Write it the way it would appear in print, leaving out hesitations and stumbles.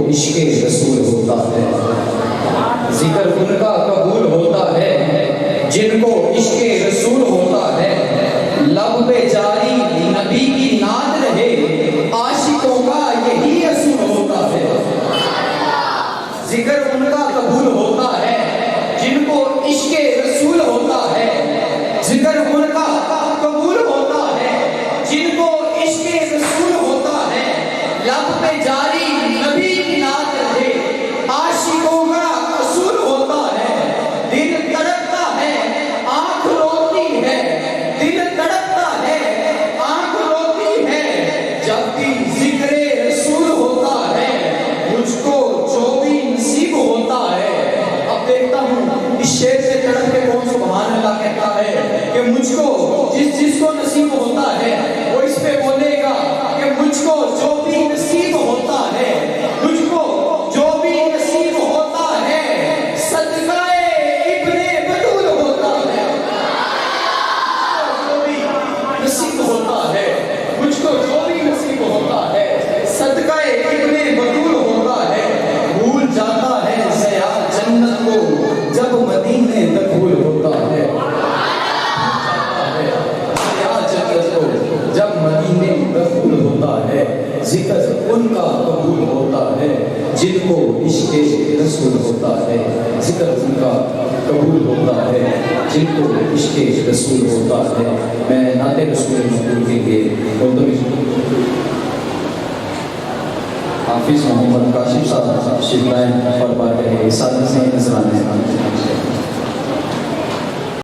عشق رسول ہوتا ہے، ذکر ان کا قبول ہوتا ہے جن کو عشق رسول ہوتا ہے، لب پہ جاری نبی کی نعت رہے، عاشقوں کا یہی اصول ہوتا ہے۔ ذکر ان کا قبول ہوتا ہے جن کو عشق رسول ہوتا ہے، ذکر ان کا قبول ہوتا ہے جن کو عشق رسول ہوتا ہے، لب پہ جاری نبی کی نعت رہے، عاشقوں کا اصول ہوتا ہے۔ دل تڑپتا ہے آنکھ روتی ہے، دل تڑپتا ہے آنکھ روتی ہے، جب بھی ذکر رسول ہوتا ہے مجھ کو جو بھی نصیب ہوتا ہے۔ اب دیکھتا ہوں اس شعر سے تڑپ کے کون سبحان اللہ کہتا ہے کہ مجھ کو جس کو نصیب ہوتا ہے وہ اس پہ بولے گا کہ مجھ کو جو بھی نصیب ہوتا ہے، مجھ کو جو بھی نصیب ہوتا ہے، صدقہ ابن بطول ہوتا ہے۔ جو بھی نصیب ہوتا ہے، مجھ کو جو بھی نصیب ہوتا ہے، صدقہ ابن بطول ہوتا ہے۔ بھول جاتا ہے سیاح جنت کو جب مدینے دخول ہوتا ہے، جب مدینے دخول ہوتا ہے، ذکر ان کا قبول ہوتا ہے جن کو عشق رسول ہوتا ہے، ذکر ان کا قبول ہوتا ہے جن کو عشق رسول ہوتا ہے۔ میں نعت رسول مقبول کے لیے حافظ محمد کاشف صاحب شکلائن فرما رہے ساتھ سے نظرانے